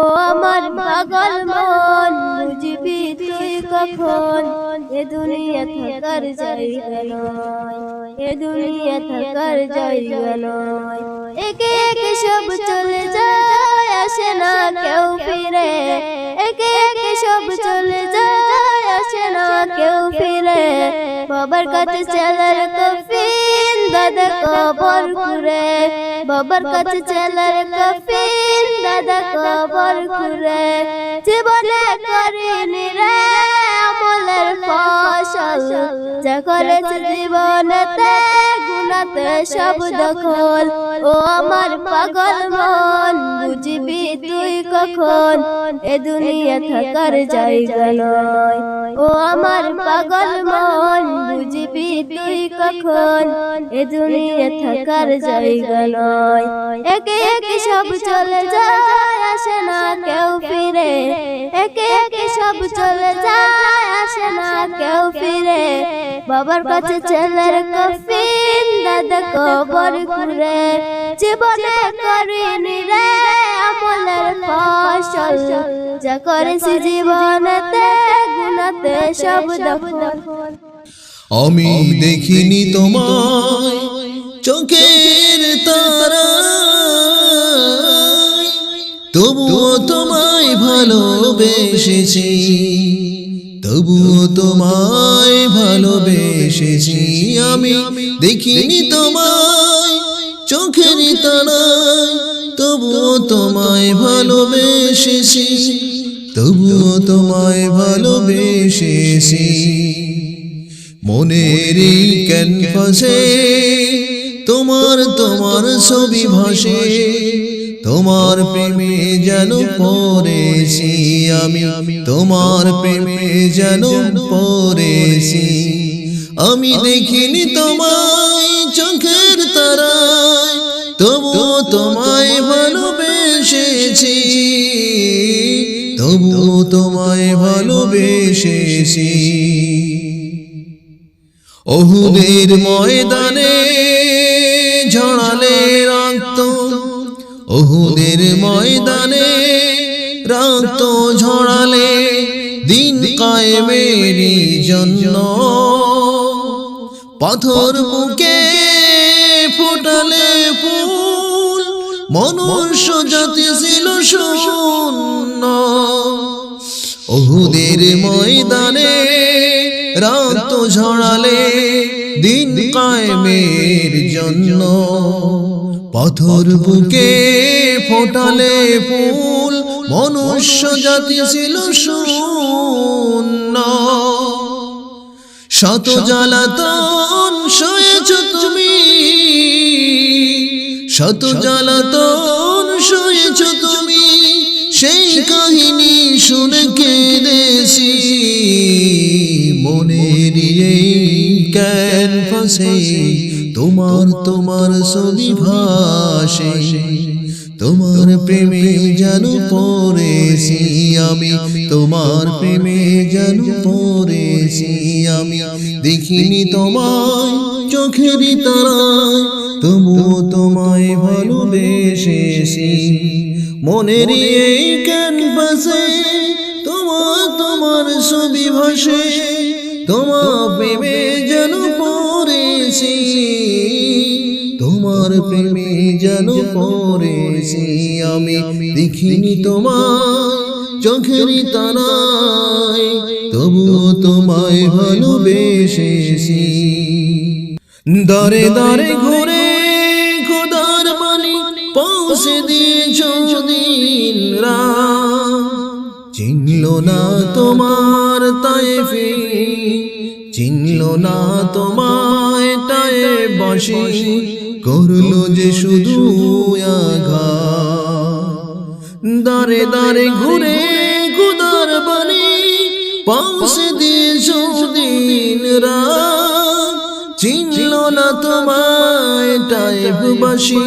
ও আমার পাগল মন বুঝবি তুই কখন এ দুনিয়া থাকার জায়গা নয়, এ দুনিয়া থাকার জায়গা নয়। একে একে সব চলে যায় আসে না কেউ ফিরে, একে একে সব চলে যায় আসে না কেউ ফিরে। বাবার কাছে ছেলের কফিন দাদা কবর খুঁড়ে, বাবার কাছে ছেলের কফিন দাদা কবর খুঁড়ে। জীবনে করিনি রে আমলের ফসল, যা করেছে জীবনেতে গুনাতে সব দখল। ও আমার পাগল মন বুঝবি তুই কখন এ দুনিয়া থাকার জায়গা নয়, ও আমার পাগল মন বুঝবি তুই কখন এ দুনিয়া থাকার জায়গা নয়। একে একে সব চলে যায় আসে না কেউ ফিরে, একে একে সব চলে যায় আসে না কেউ ফিরে। বাবার কাছে ছেলের কফিন দাদা কবর খুঁড়ে। জীবনে করিনি রে আমলের ফসল, যা করেছি জীবনেতে গুনাতে সব দখল। আমি দেখিনি তোমায় চোখের তারায়, তবুও তোমায় ভালোবেসেছি, তবুও তোমায় ভালোবেসেছি। আমি দেখিনি তোমায় চোখের তারায়, তবুও তোমায় ভালোবেসেছি, তবুও তোমায় ভালোবেসেছি। মনের এই ক্যানভাসে তোমার ছবি ভাসে, তোমার প্রেমে যেন পড়েছি আমি, তোমার প্রেমে যেন পড়েছি। আমি দেখিনি তোমায় চোখের তারায়, তবুও তোমায় ভালোবেসেছি, তবুও তোমায় ভালোবেসেছি। ওহুদের ময়দানে ঝরালে রক্ত, ওহুদের ময়দানে রক্ত ঝরালে দিন কায়েমেরই জন্য। পাথর বুকে ফোটালে ফুল, মনুষ্য জাতি ছিল শূন্য। ওহুদের ময়দানে রক্ত ঝরালে দিন কায়েমের জন্য। পাথর বুকে ফোটালে ফুল, মনুষ্য জাতি ছিল শূন্য। শত জ্বালাতন সয়েছ তুমি, শত জ্বালাতন সয়েছ তুমি, সেই কাহিনী শুনে কেঁদেছি। মনের এই ক্যানভাসে তোমার ছবি ভাসে, তোমার প্রেমে যেন পড়েছি আমি, তোমার প্রেমে যেন পড়েছি আমি। দেখিনি তোমায় চোখের তারায়, তবুও তোমায় ভালোবেসেছি। মনের এই ক্যানভাসে তোমার ছবি ভাসে, তোমার প্রেমে যেন পড়েছি, তোমার প্রেমে যেন পড়েছি আমি। দেখিনি তোমায় চোখের তারায়, তবুও তোমায় ভালোবেসেছি। দরে দরে ঘুরে খোদার বাণী পৌঁছে দিয়েছ দিন রাত। চিনল না তোমার তায়েফে, চিনল না তোমায় তায়েফবাসী, করলো যে শুধু আঘাত। দারে দারে ঘুরে খোদার বাণী পৌঁছে দিয়েছ দিন রাত। চিনল না তোমায় তায়েফবাসী,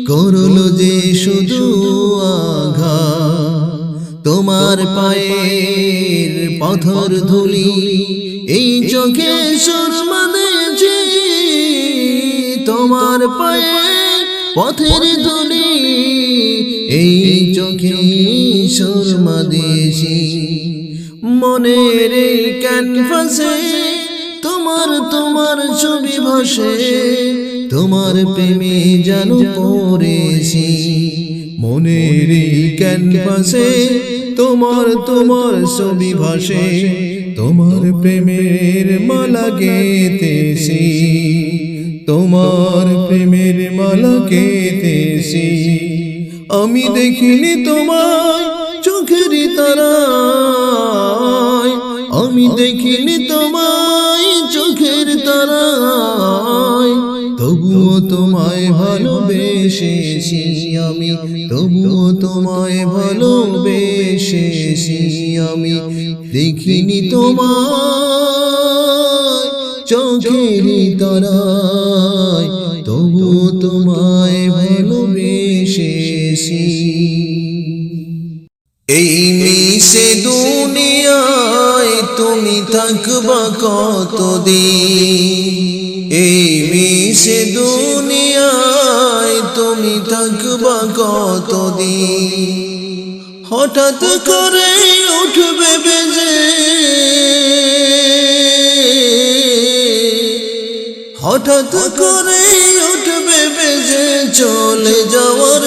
করলো যে শুধু আঘাত। তোমার পায়ের পাথর ধুলি এই চোখে সুরমা দিয়েছি, তোমার পায়ের পথের ধুলি এই চোখে শর্মা দিয়েছি মনের এই ক্যানভাসে তোমার ছবি ভাসে তোমার প্রেমে যেন পড়েছি মনের এই ক্যানভাসে তোমার ছবি ভাসে তোমার প্রেমের মালা গেঁথেছি তোমার প্রেমের মালা গেঁথেছি আমি দেখিনি তোমায় চোখের তারায় আমি দেখিনি তোমায় চোখের তারায় তবুও তোমায় ভালোবেসেছি আমি তবুও তোমায় ভালোবেসেছি আমি দেখিনি তোমায় চোখের তারায় তবুও তোমায় ভালোবেসেছি এই মিশে দুনিয়ায় তুমি থাকবা কতদিন এই মিশে দুনিয়ায় তুমি থাকবা কতদিন হঠাৎ করে উঠবে বেজে হঠাৎ করে উঠবে বেজে চলে যাওয়ার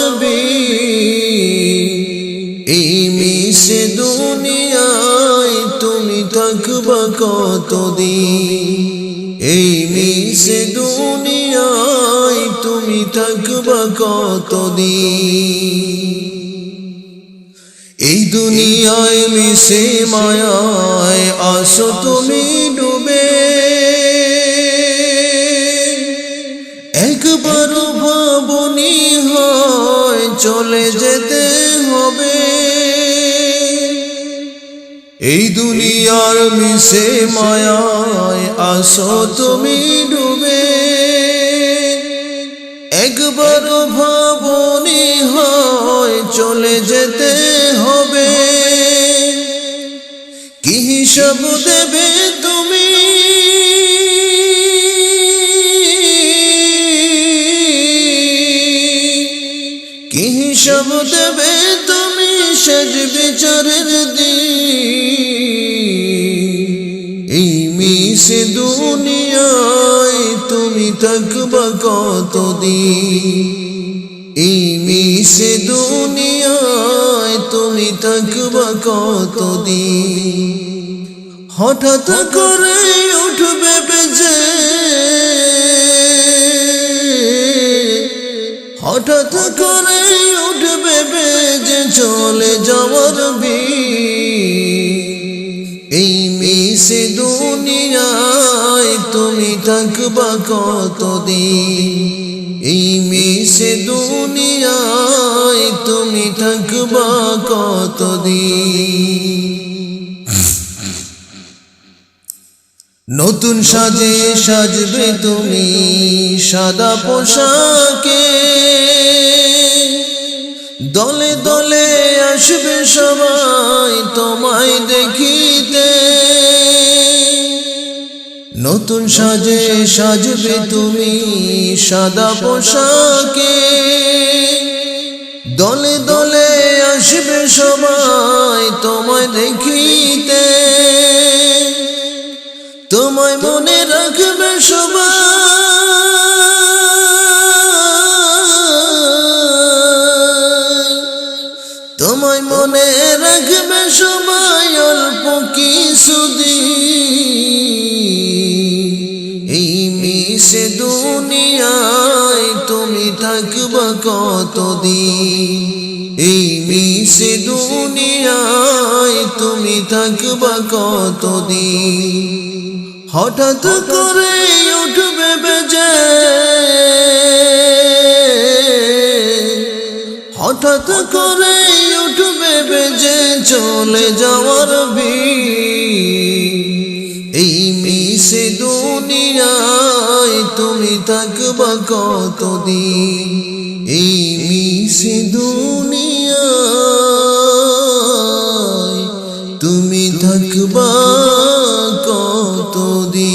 এই মিশে দুনিয়ায় তুমি থাকবা কতদিন এই মিশে দুনিয়ায় তুমি থাকবা কতদিন এই দুনিয়ায় মিশে মায়ায় আসো তুমি ডুবে একবার ভাবনি হয় চলে যেতে হবে এই দুনিয়ার মিশে মায়ায় আসো তুমি ডুবে একবার ভাবনি হয় চলে যেতে হবে কি হিসাব দেবে তুমি কি হিসাব দেবে তুমি শেষ বিচারের দিন এই মিশে দুনিয়ায় তুমি থাকবা কতদিন এই মিশে দুনিয়ায় তুমি থাকবা কতদিন হঠাৎ করে উঠবে বেজে হঠাৎ করে উঠবে বেজে চলে যাওয়ার এই মিশে দুনিয়ায় তুমি থাকবা কতদিন এই মিশে দুনিয়ায় তুমি থাকবা কতদিন নতুন সাজে সাজবে তুমি সাদা পোশাকে দলে দলে আসবে সবাই তোমায় দেখিতে নতুন সাজে সাজবে তুমি সাদা পোশাকে দলে দলে আসবে সবাই তোমায় দেখিতে তোমায় মনে রাখবে সবাই তোমায় মনে রাখবে সবাই অল্প কিছুদিন এই মিশে দুনিয়ায় তুমি থাকবা কতদিন এই মিশে দুনিয়ায় তুমি থাকবা কতদিন হঠাৎ করে উঠবে বেজে হঠাৎ করে উঠবে বেজে চলে যাওয়ার এই মিশে দুনিয়ায় তুমি থাকবা কতদিন এই মিশে দুনিয়ায় তুমি থাকবা কতদিন